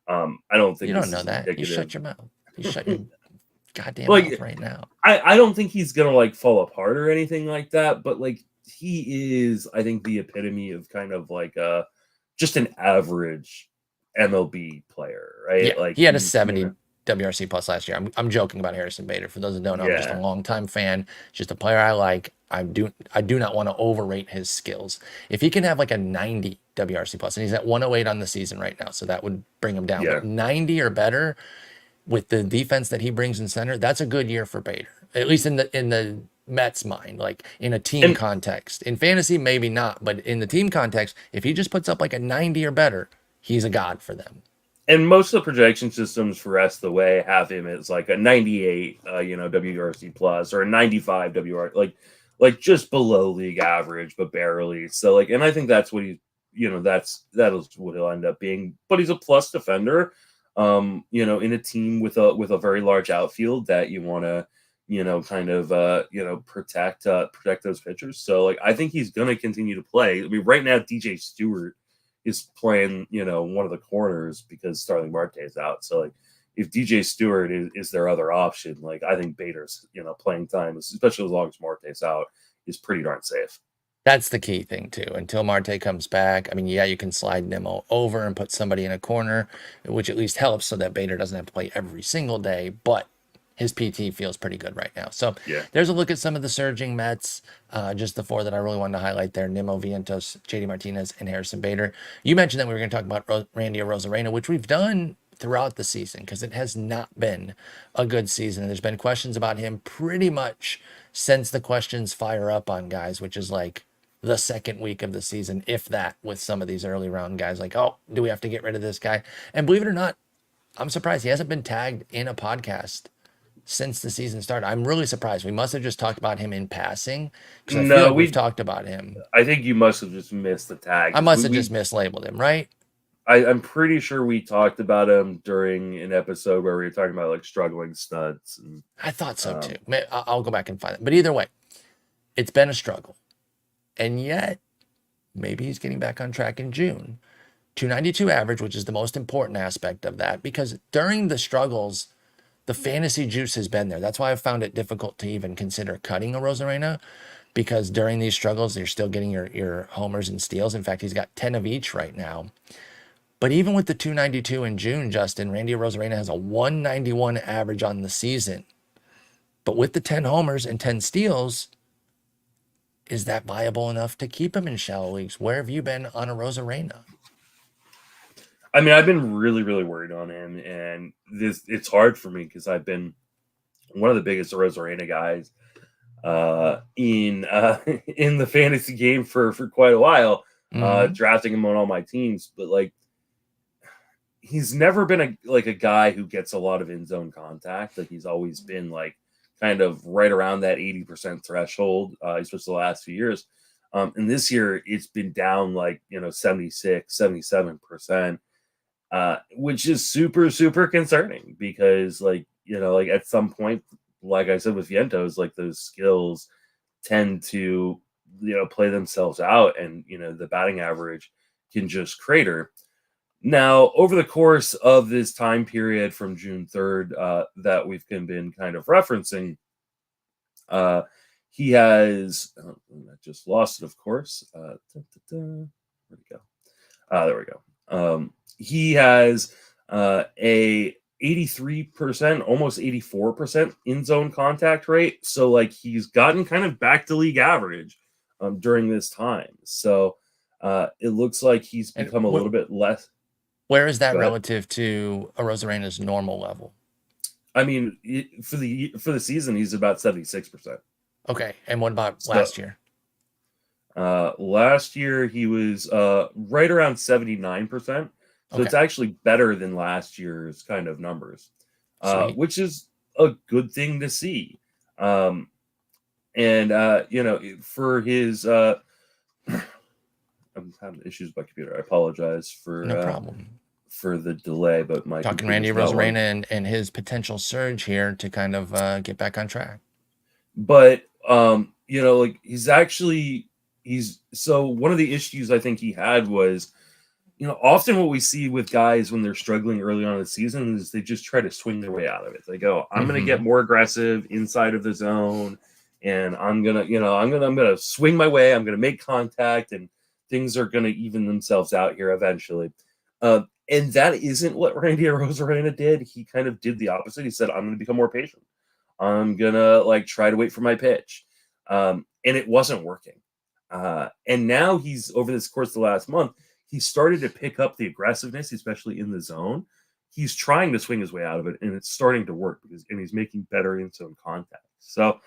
I don't think you don't know that. Indicative. You shut your mouth. You shut your goddamn mouth right now. I don't think he's gonna like fall apart or anything like that, but like he is, I think, the epitome of kind of like just an average MLB player, right? Yeah, Like he had a 70 WRC plus last year. I'm joking about Harrison Bader. For those that don't know, I'm just a longtime fan. Just a player I like. I do not want to overrate his skills. If he can have like a 90 WRC plus, and he's at 108 on the season right now, so that would bring him down. But 90 or better with the defense that he brings in center, that's a good year for Bader. At least in the Mets' mind, like in a team context. In fantasy, maybe not, but in the team context, if he just puts up like a 90 or better, he's a god for them. And most of the projection systems for rest of the way have him as like a 98, WRC plus, or a 95 WR, like just below league average, but barely. So like, and I think that's what he, that is what he'll end up being. But he's a plus defender, in a team with a very large outfield that you want to, protect those pitchers. So like, I think he's going to continue to play. I mean, right now, DJ Stewart is playing, one of the corners because Starling Marte is out. So like if DJ Stewart is their other option, like I think Bader's, playing time, especially as long as Marte's out, is pretty darn safe. That's the key thing too. Until Marte comes back, I mean, yeah, you can slide Nimmo over and put somebody in a corner, which at least helps so that Bader doesn't have to play every single day, but his PT feels pretty good right now. So there's a look at some of the surging Mets, just the four that I really wanted to highlight there: Nimmo, Vientos, JD Martinez, and Harrison Bader. You mentioned that we were going to talk about Randy Arozarena, which we've done throughout the season because it has not been a good season. There's been questions about him pretty much since the questions fire up on guys, which is like the second week of the season, if that, with some of these early round guys. Like, oh, do we have to get rid of this guy? And believe it or not, I'm surprised he hasn't been tagged in a podcast since the season started. I'm really surprised. We must have just talked about him in passing because I feel like we've talked about him. I think you must have just missed the tag. I must have just mislabeled him, right? I'm pretty sure we talked about him during an episode where we were talking about like struggling studs. And, I thought so too. I'll go back and find it. But either way, it's been a struggle. And yet, maybe he's getting back on track in June. 292 average, which is the most important aspect of that, because during the struggles, the fantasy juice has been there. That's why I found it difficult to even consider cutting Arozarena, because during these struggles, you're still getting your homers and steals. In fact, he's got 10 of each right now. But even with the 292 in June, Justin, Randy Arozarena has a 191 average on the season. But with the 10 homers and 10 steals, is that viable enough to keep him in shallow leagues? Where have you been on Arozarena? I mean, I've been really, really worried on him, and it's hard for me because I've been one of the biggest Arozarena guys in in the fantasy game for quite a while, Mm-hmm. drafting him on all my teams. But like, he's never been a guy who gets a lot of in zone contact. Like he's always been like kind of right around that 80% threshold, especially the last few years. And this year it's been down like 76, 77%, which is super, super concerning because like at some point, like I said with Vientos, like those skills tend to play themselves out, and the batting average can just crater. Now, over the course of this time period from June 3rd that we've been kind of referencing, uh, he has, I just lost it, of course. Where'd it go? There we go. He has a 83%, almost 84% in zone contact rate. So, like, he's gotten kind of back to league average during this time. So, it looks like he's And become a little bit less. where is that Go ahead. relative to Arozarena's normal level? I mean, for the season, he's about 76%. Okay, and what about So last year? last year he was right around 79%. So Okay, it's actually better than last year's kind of numbers, sweet. which is a good thing to see. Um, and for his I'm having issues with my computer. I apologize No problem. for the delay, but my Talking Randy computer's not one. Arozarena and his potential surge here to kind of get back on track. But like he's so one of the issues I think he had was, often what we see with guys when they're struggling early on in the season is they just try to swing their way out of it. They go, I'm going to get Mm-hmm. more aggressive inside of the zone, and I'm gonna swing my way. I'm going to make contact, and things are going to even themselves out here eventually. And that isn't what Randy Arozarena did. He kind of did the opposite. He said, I'm going to become more patient. I'm gonna like try to wait for my pitch. And it wasn't working. And now he's over this course of the last month, he started to pick up the aggressiveness, especially in the zone. He's trying to swing his way out of it, and it's starting to work and he's making better in zone contact. So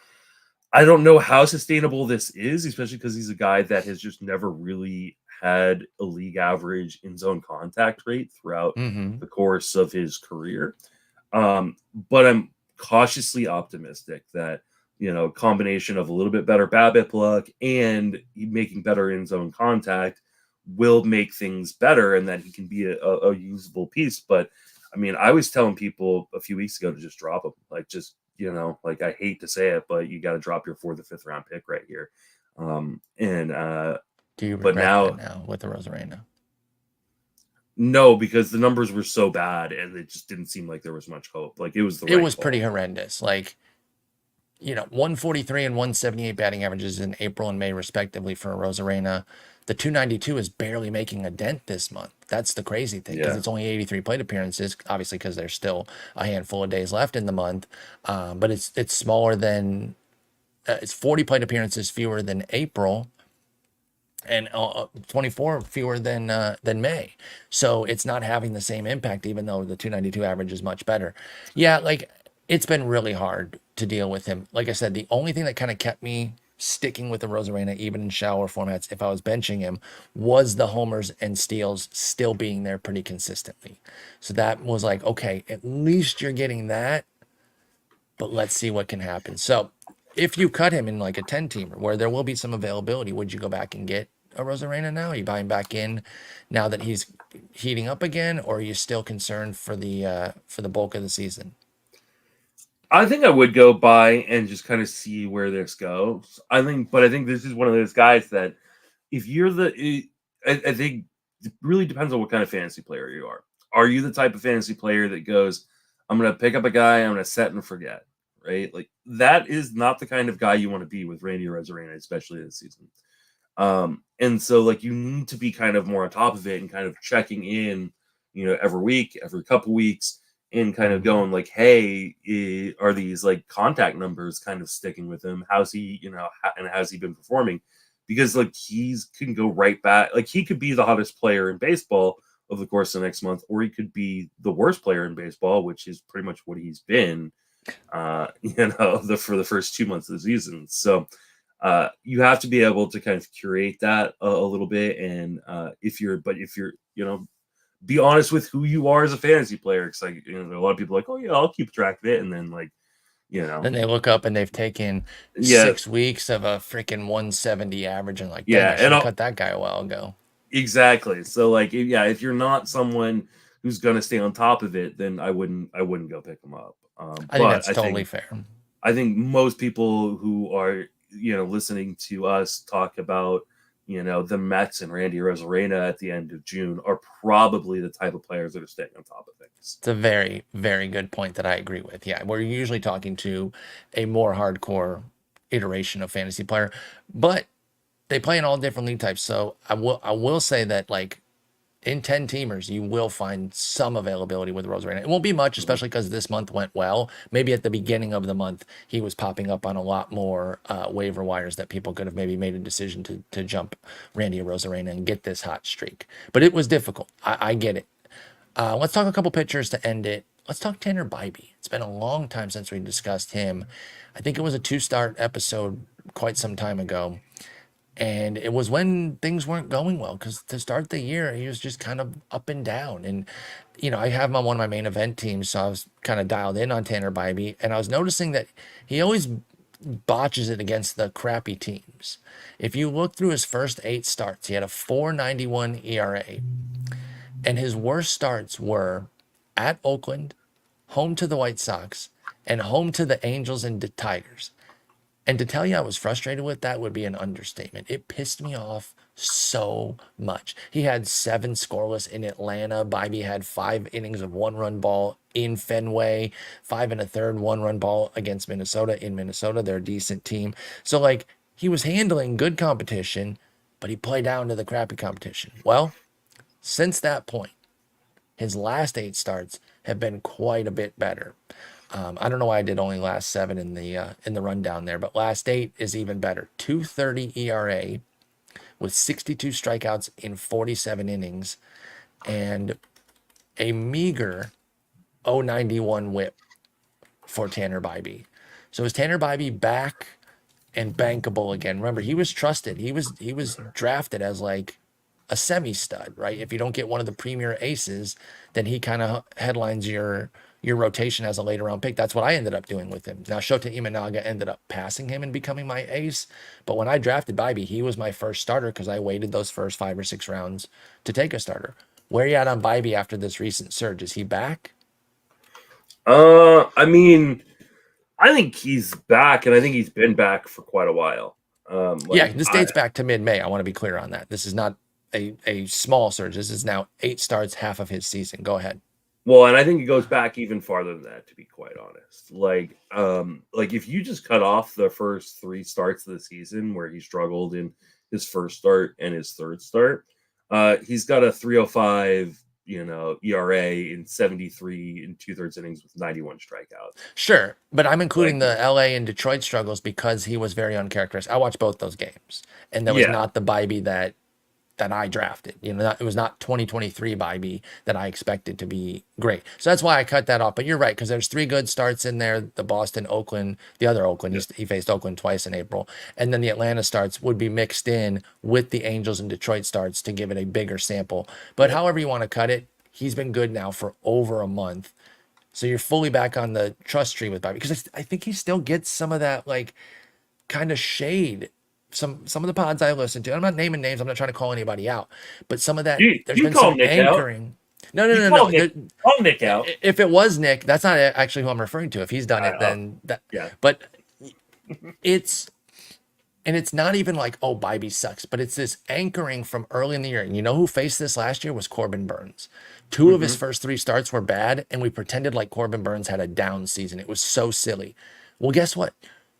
I don't know how sustainable this is, especially because he's a guy that has just never really had a league average in zone contact rate throughout Mm-hmm. the course of his career. But I'm cautiously optimistic that combination of a little bit better BABIP luck and making better in zone contact will make things better, and that he can be a usable piece. But I mean, I was telling people a few weeks ago to just drop him, like just like I hate to say it, but you got to drop your 4th or 5th round pick right here. And Do you but regret that now now with the Arozarena? no, because the numbers were so bad and it just didn't seem like there was much hope. Like it was the It right was call. pretty horrendous. Like, 143 and 178 batting averages in April and May, respectively, for Arozarena. The 292 is barely making a dent this month. That's the crazy thing because Yeah. it's only 83 plate appearances, obviously because there's still a handful of days left in the month. But it's smaller than it's 40 plate appearances fewer than April and 24 fewer than May. So it's not having the same impact, even though the 292 average is much better. Yeah, like it's been really hard to deal with him. Like I said, the only thing that kind of kept me sticking with the Arozarena, even in shower formats, if I was benching him, was the homers and steals still being there pretty consistently. So that was like, okay, at least you're getting that, but let's see what can happen. So if you cut him in like a 10 teamer where there will be some availability, would you go back and get a Arozarena now? Are you buying back in now that he's heating up again, or are you still concerned for the bulk of the season? I think I would go by and just kind of see where this goes. But I think this is one of those guys that if you're I think it really depends on what kind of fantasy player you are. Are you the type of fantasy player that goes, I'm going to pick up a guy, I'm going to set and forget, right? Like that is not the kind of guy you want to be with Randy Arozarena, especially this season. And so like you need to be kind of more on top of it and kind of checking in, every week, every couple weeks, and kind of going like, hey, are these like contact numbers kind of sticking with him? How's he, and how's he been performing? Because like can go right back, like he could be the hottest player in baseball over the course of the next month, or he could be the worst player in baseball, which is pretty much what he's been, for the first 2 months of the season. So you have to be able to kind of curate that a little bit, and if you're, be honest with who you are as a fantasy player. Because a lot of people are like, oh yeah, I'll keep track of it, and then Then they look up and they've taken yeah, 6 weeks of a freaking 170 average and like, dang, yeah, I should have cut that guy a while ago. exactly. So if you're not someone who's gonna stay on top of it, then I wouldn't go pick them up. I think But that's totally fair. I think most people who are listening to us talk about the Mets and Randy Arozarena at the end of June are probably the type of players that are staying on top of things. It's a very, very good point that I agree with. Yeah, we're usually talking to a more hardcore iteration of fantasy player, but they play in all different league types. So I will say that like in 10 teamers, you will find some availability with Arozarena. It won't be much, Mhm. especially because this month went well. Maybe at the beginning of the month, he was popping up on a lot more waiver wires that people could have maybe made a decision to jump Randy Arozarena and get this hot streak. But it was difficult. I get it. Let's talk a couple pitchers to end it. Let's talk Tanner Bibee. It's been a long time since we discussed him. I think it was a 2-start episode quite some time ago. And it was when things weren't going well because to start the year, he was just kind of up and down. And, I have him on one of my main event teams. So I was kind of dialed in on Tanner Bibee. And I was noticing that he always botches it against the crappy teams. If you look through his first 8 starts, he had a 4.91 ERA. And his worst starts were at Oakland, home to the White Sox, and home to the Angels and the Tigers. And to tell you I was frustrated with that would be an understatement. It pissed me off so much. He had 7 scoreless in Atlanta. Bibee had 5 innings of 1-run ball in Fenway, 5 1/3 1-run ball against Minnesota in Minnesota. They're a decent team. So like he was handling good competition, but he played down to the crappy competition. Well, since that point, his last 8 starts have been quite a bit better. I don't know why I did only last 7 in the rundown there, but last 8 is even better. 2.30 ERA with 62 strikeouts in 47 innings and a meager 0.91 WHIP for Tanner Bibee. So is Tanner Bibee back and bankable again? Remember, he was trusted. He was drafted as like a semi stud, right? If you don't get one of the premier aces, then he kind of headlines your rotation as a later round pick. That's what I ended up doing with him. Now Shota Imanaga ended up passing him and becoming my ace, but when I drafted Bibee, he was my first starter because I waited those first 5 or 6 rounds to take a starter. Where are you at on Bibee after this recent surge? Is he back? I mean, I think he's back, and I think he's been back for quite a while. Yeah, this dates back to mid-May. I want to be clear on that. This is not a small surge. This is now 8 starts, half of his season. Go ahead. Well, and I think it goes back even farther than that, to be quite honest. Like if you just cut off the first 3 starts of the season where he struggled in his first start and his third start, he's got a 3.05, ERA in 73 and 2/3 innings with 91 strikeouts. Sure, but I'm including Like, the LA and Detroit struggles because he was very uncharacteristic. I watched both those games, and that was yeah, not the Bibee that I drafted. It was not 2023 Bibee that I expected to be great. So that's why I cut that off. But you're right, because there's 3 good starts in there. The Boston, Oakland, the other Oakland. yeah, He faced Oakland twice in April. And then the Atlanta starts would be mixed in with the Angels and Detroit starts to give it a bigger sample. But yeah. however you want to cut it, he's been good now for over a month. So you're fully back on the trust tree with Bobby because I think he still gets some of that like kind of shade. Some of the pods I listen to. I'm not naming names. I'm not trying to call anybody out, but some of that there's You been some call Nick out. anchoring. No, no, You no, call no. Nick call Nick out. If it was Nick, that's not actually who I'm referring to. If he's done it, Uh, then that. yeah. But it's and it's not even like, oh, Bibee sucks, but it's this anchoring from early in the year. And you know who faced this last year was Corbin Burns. 2 of his Hmm. first 3 starts were bad, and we pretended like Corbin Burns had a down season. It was so silly. Well, guess what?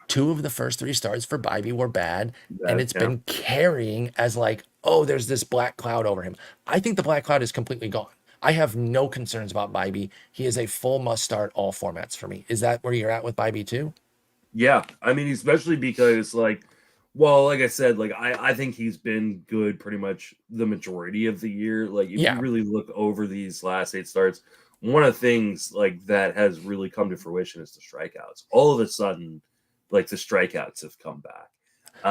2 of the first 3 starts for Bibee were bad, and it's Yeah. been carrying as like, oh, there's this black cloud over him. I think the black cloud is completely gone. I have no concerns about Bibee. He is a full must start all formats for me. Is that where you're at with Bibee too? Yeah. I mean, especially because Well, like I said, like I think he's been good pretty much the majority of the year. Like if you Yeah, really look over these last 8 starts, one of the things like that has really come to fruition is the strikeouts. All of a sudden, like the strikeouts have come back.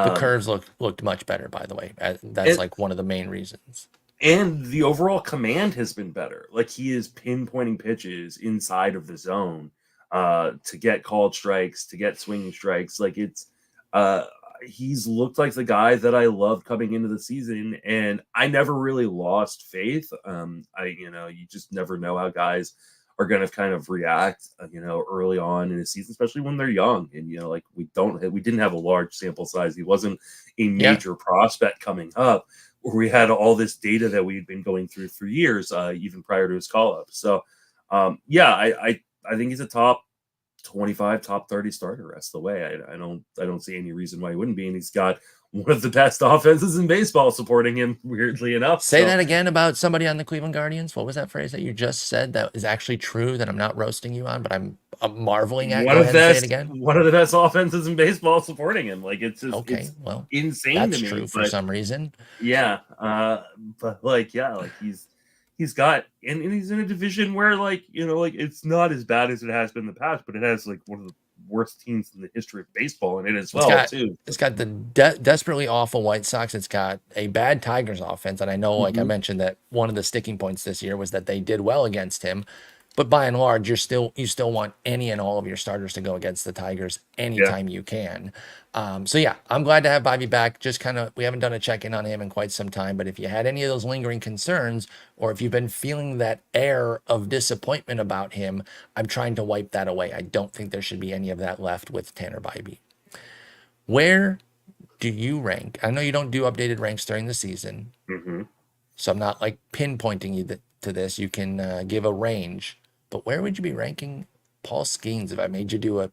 the Um, curves looked much better, by the way. That's and like one of the main reasons. and the overall command has been better. Like he is pinpointing pitches inside of the zone to get called strikes, to get swinging strikes. Like it's uh he's looked like the guy that I loved coming into the season, and I never really lost faith. You just never know how guys are going to kind of react, early on in the season, especially when they're young. And like we didn't have a large sample size. He wasn't a Yeah, major prospect coming up, where we had all this data that we'd been going through for years, even prior to his call up. So, I think he's a top 25, top 30 starter rest of the way. I don't see any reason why he wouldn't be, and he's got one of the best offenses in baseball supporting him. Weirdly enough, say so that again about somebody on the Cleveland Guardians. What was that phrase that you just said that is actually true that I'm not roasting you on, but I'm marveling at? Go ahead and say it again. one of the best offenses in baseball supporting him. Like Okay, it's well, insane to that's me, true for but some reason. yeah, but like like he's got and he's in a division where like it's not as bad as it has been in the past, but it has like one of the worst teams in the history of baseball in it as It's well got too. it's got the desperately awful White Sox. It's got a bad Tigers offense, and I know, like I Hmm. mentioned, that one of the sticking points this year was that they did well against him. But by and large, you still want any and all of your starters to go against the Tigers Yeah. anytime you can. So yeah, I'm glad to have Bobby back. Just kind of we haven't done a check in on him in quite some time. But if you had any of those lingering concerns, or if you've been feeling that air of disappointment about him, I'm trying to wipe that away. I don't think there should be any of that left with Tanner Bybee. Where do you rank? I know you don't do updated ranks during the season, Hmm. so I'm not like pinpointing you to this. You can give a range, but where would you be ranking Paul Skenes if I made you do a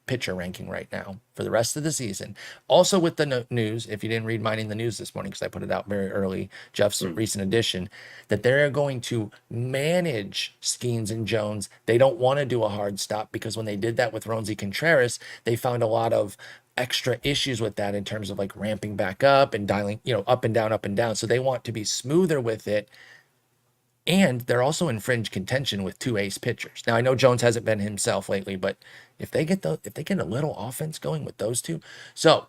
pitcher ranking right now for the rest of the season? Also, with the news, if you didn't read mine in the news this morning, because I put it out very early, Jeff's recent edition, that they're going to manage Skenes and Jones. They don't want to do a hard stop because when they did that with Ronzi Contreras, they found a lot of extra issues with that in terms of like ramping back up and dialing, up and down, up and down. So they want to be smoother with it. And they're also in fringe contention with two ace pitchers. Now I know Jones hasn't been himself lately, but if they get a little offense going with those two, so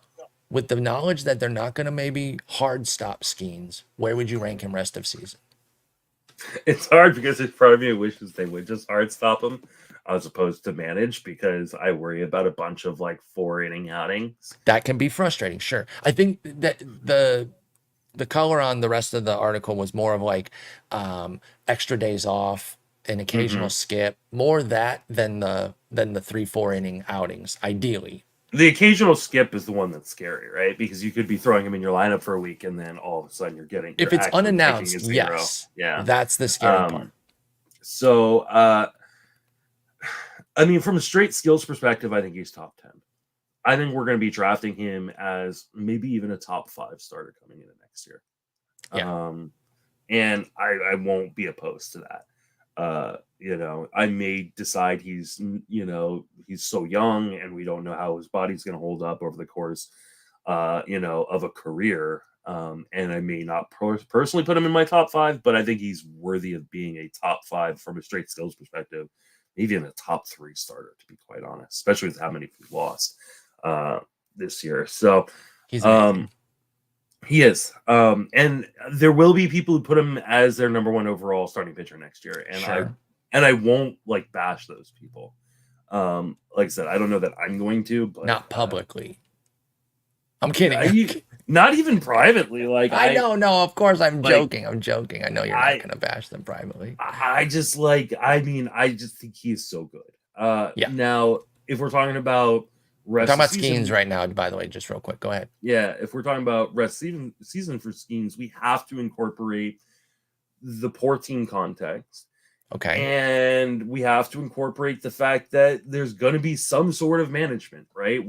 with the knowledge that they're not going to maybe hard stop Skenes, where would you rank him rest of season? It's hard because it's part of me wishes they would just hard stop him as opposed to manage, because I worry about a bunch of like 4 inning outings. That can be frustrating, sure. I think that the color on the rest of the article was more of like extra days off, an occasional Hmm. skip, more that than the 3-4 inning outings, ideally. The occasional skip is the one that's scary, right? Because you could be throwing him in your lineup for a week, and then all of a sudden If you're it's actually taking a unannounced, zero. yes, Yeah. that's the scary part. Um, so I mean, from a straight skills perspective, I think he's top 10. I think we're going to be drafting him as maybe even a top 5 starter coming into next year. Yeah. Um, and I won't be opposed to that. I may decide he's so young and we don't know how his body's going to hold up over the course, of a career. And I may not personally put him in my top 5, but I think he's worthy of being a top 5 from a straight skills perspective, maybe in a top 3 starter, to be quite honest, especially with how many we've lost this year. So, He's um, amazing. he is. And there will be people who put him as their number 1 overall starting pitcher next year, and I Sure. and I won't like bash those people. Like I said, I don't know that I'm going to, but Not publicly. I'm kidding. not even privately. Like I know, no, of course I'm like joking. I'm joking. I know you're not I going to bash them privately. I just like I mean I just think he is so good. Yeah. Now if we're talking about We're rest talking of about Skenes season, right now, by the way, just real quick. Go ahead. yeah, if we're talking about rest season for Skenes, we have to incorporate the poor team context. Okay. And we have to incorporate the fact that there's going to be some sort of management, right?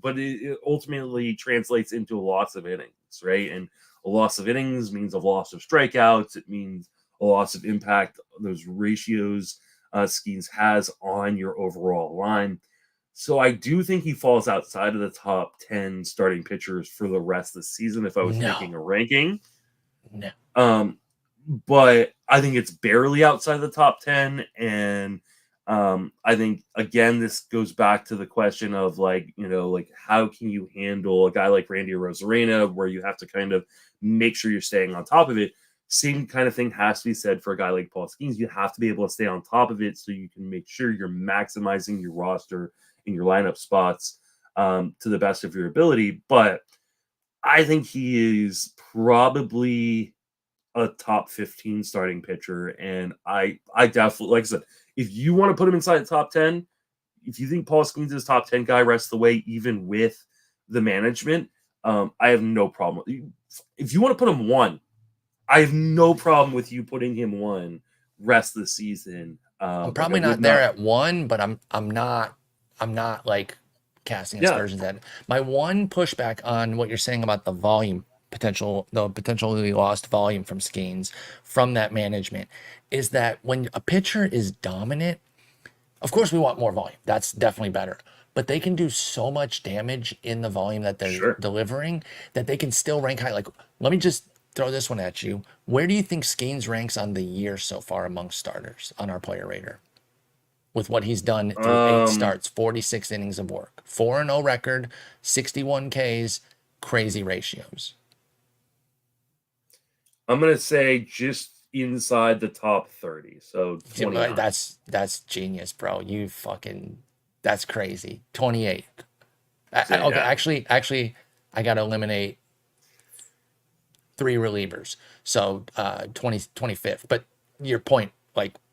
But it ultimately translates into a loss of innings, right? And a loss of innings means a loss of strikeouts. It means a loss of impact, those ratios Skenes has on your overall line. So I do think he falls outside of the top 10 starting pitchers for the rest of the season if I was making a ranking. No. But I think it's barely outside the top 10. And I think, again, this goes back to the question of like, how can you handle a guy like Randy Arozarena where you have to kind of make sure you're staying on top of it. Same kind of thing has to be said for a guy like Paul Skenes. You have to be able to stay on top of it so you can make sure you're maximizing your roster and your lineup spots to the best of your ability. But I think he is probably a top 15 starting pitcher. And I definitely, like I said, if you want to put him inside the top 10, if you think Paul Skenes is top 10 guy rest of the way, even with the management, I have no problem. If you want to put him 1, I have no problem with you putting him 1 rest of the season. I'm probably not there at 1, but I'm not like casting aspersions at it. My one pushback on what you're saying about the volume the potentially lost volume from Skenes from that management is that when a pitcher is dominant, of course we want more volume. That's definitely better. But they can do so much damage in the volume that they're delivering that they can still rank high. Like, let me just throw this one at you. Where do you think Skenes ranks on the year so far among starters on our player rater? With what he's done through 8 starts, 46 innings of work, 4-0 record, 61 Ks, crazy ratios. I'm going to say just inside the top 30. So 29. That's genius, bro. That's crazy. 28. Okay, actually, I got to eliminate 3 relievers. So 25th. But your point,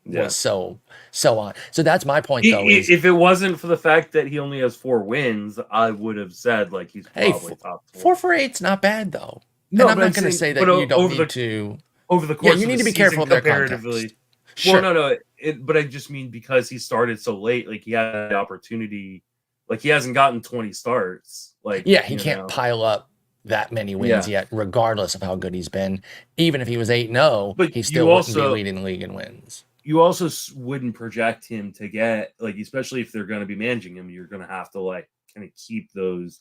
was so on. So that's my point, though. If it wasn't for the fact that he only has 4 wins, I would have said he's probably top 4 for 8's not bad, though. No, and I'm not going to say that you don't need to. Over the course, you need to be careful of their context. Sure. Well, no. But I just mean because he started so late, he had the opportunity. He hasn't gotten 20 starts. He can't pile up that many wins yet, regardless of how good he's been. Even if he was 8-0, he still wouldn't be leading the league in wins. You also wouldn't project him to get especially if they're going to be managing him, you're going to have to kind of keep those.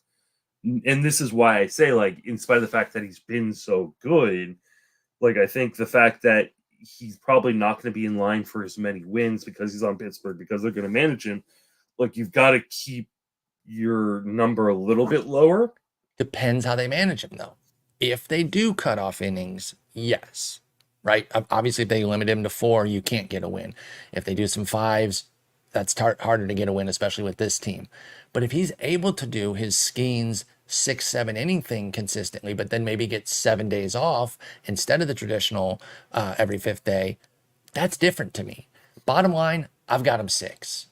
And this is why I say in spite of the fact that he's been so good, I think the fact that he's probably not going to be in line for as many wins because he's on Pittsburgh, because they're going to manage him, you've got to keep your number a little bit lower. Depends how they manage him, though. If they do cut off innings, yes. Right? Obviously, if they limit him to 4, you can't get a win. If they do some 5s, that's harder to get a win, especially with this team. But if he's able to do his Skenes 6-7 inning thing consistently, but then maybe get 7 days off instead of the traditional every 5th day, that's different to me. Bottom line, I've got him 6.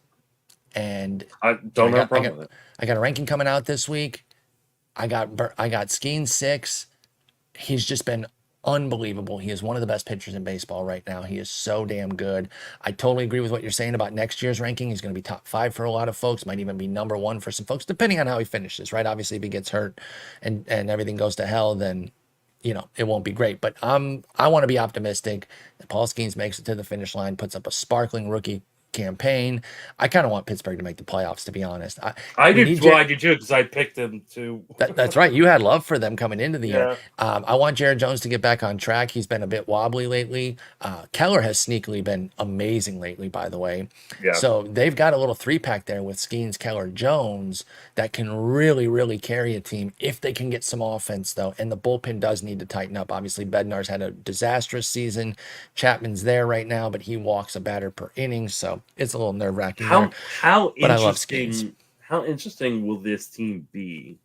And I don't have a problem with it. I got a ranking coming out this week. I got Skenes 6. He's just been unbelievable. He is one of the best pitchers in baseball right now. He is so damn good. I totally agree with what you're saying about next year's ranking. He's going to be top 5 for a lot of folks, might even be number 1 for some folks, depending on how he finishes, right? Obviously, if he gets hurt and everything goes to hell, then it won't be great. But I want to be optimistic that Paul Skenes makes it to the finish line, puts up a sparkling rookie campaign. I kind of want Pittsburgh to make the playoffs, to be honest. I did too, because I picked them too. That's right. You had love for them coming into the year. I want Jared Jones to get back on track. He's been a bit wobbly lately. Keller has sneakily been amazing lately, by the way. So they've got a little 3-pack there with Skenes, Keller, Jones that can really, really carry a team if they can get some offense, though. And the bullpen does need to tighten up. Obviously, Bednar's had a disastrous season. Chapman's there right now, but he walks a batter per inning, so it's a little nerve-wracking. How interesting will this team be?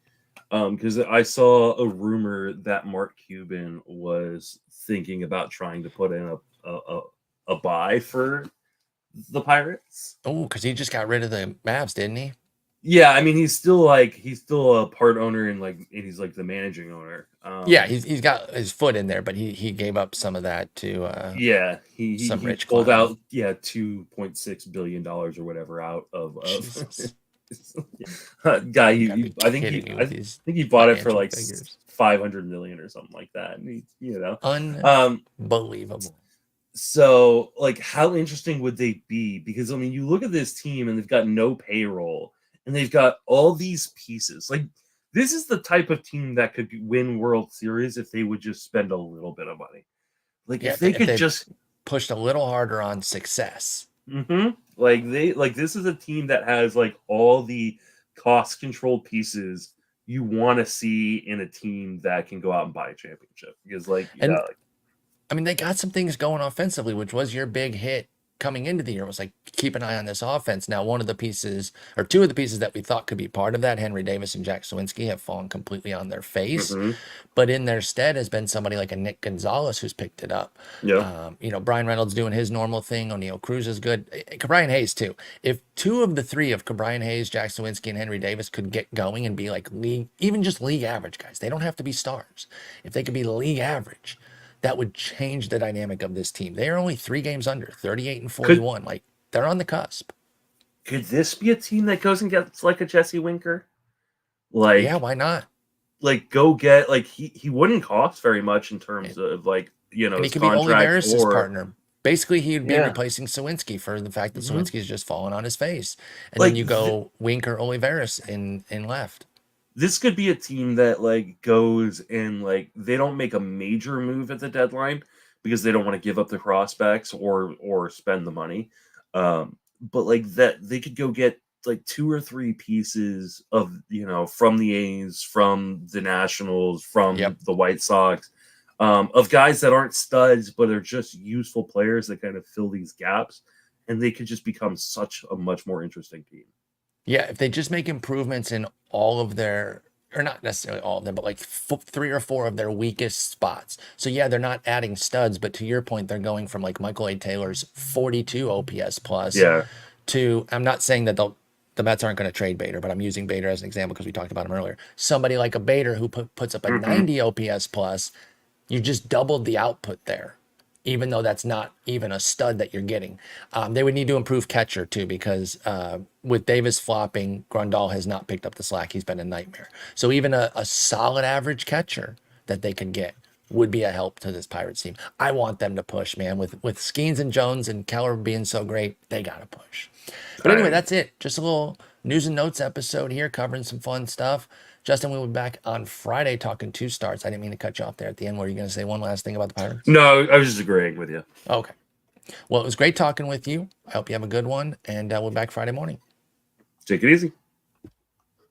Because I saw a rumor that Mark Cuban was thinking about trying to put in a buy for the Pirates. Oh, because he just got rid of the Mavs, didn't he? Yeah, I mean he's still a part owner and he's the managing owner. He's got his foot in there, but he gave up some of that to he pulled out $2.6 billion or whatever out of guy. I think he bought it for $500 million or something like that. And unbelievable. So how interesting would they be? Because I mean, you look at this team and they've got no payroll. and they've got all these pieces. Like, this is the type of team that could win World Series if they would just spend a little bit of money. Like, Yeah, if they if could they just pushed a little harder on success. like this is a team that has like all the cost control pieces you want to see in a team that can go out and buy a championship. Because like, And yeah, like, I mean, they got some things going offensively, which was your big hit coming into the year. Was like, keep an eye on this offense. Now, one of the pieces, or two of the pieces that we thought could be part of that, Henry Davis and Jack Sawinski, have fallen completely on their face. But in their stead has been somebody like a Nick Gonzalez who's picked it up. yeah, Brian Reynolds doing his normal thing. O'Neill Cruz is good. Cabrian Hayes too. If two of the three of Cabrian Hayes, Jack Sawinski, and Henry Davis could get going and be like league, even just league average guys, they don't have to be stars. If they could be league average, that would change the dynamic of this team. They are only 3 games under, 38 and 41. Like, they're on the cusp. could this be a team that goes and gets like a Jesse Winker? Yeah, Like, why not? go get like he wouldn't cost very much in terms of like, And he his could be contract Oliveris' or partner. Basically, he would be yeah. replacing Sawinski for the fact that Sawinski's just fallen on his face. And Like, then you go Winker, Oliveris in left. this could be a team that like goes and like they don't make a major move at the deadline because they don't want to give up the prospects or spend the money. But like that they could go get like 2 or 3 pieces of from the A's, from the Nationals, from the White Sox, of guys that aren't studs but are just useful players that kind of fill these gaps, and they could just become such a much more interesting team. Yeah, if they just make improvements in all of their, or not necessarily all of them, but like 3 or 4 of their weakest spots. So yeah, they're not adding studs, but to your point, they're going from like Michael A. Taylor's 42 OPS plus to, I'm not saying that the Mets aren't going to trade Bader, but I'm using Bader as an example because we talked about him earlier. Somebody like a Bader who puts up a 90 OPS plus, you just doubled the output there, even though that's not even a stud that you're getting. They would need to improve catcher too, because with Davis flopping, Grandal has not picked up the slack. He's been a nightmare. So even a solid average catcher that they can get would be a help to this Pirates team. I want them to push, man. With Skenes and Jones and Keller being so great, they got to push. But anyway, that's it. Just a little news and notes episode here covering some fun stuff. Justin, we'll be back on Friday talking 2 starts. I didn't mean to cut you off there at the end. Were you going to say one last thing about the Pirates? No, I was just agreeing with you. Okay. Well, it was great talking with you. I hope you have a good one, and we'll be back Friday morning. Take it easy.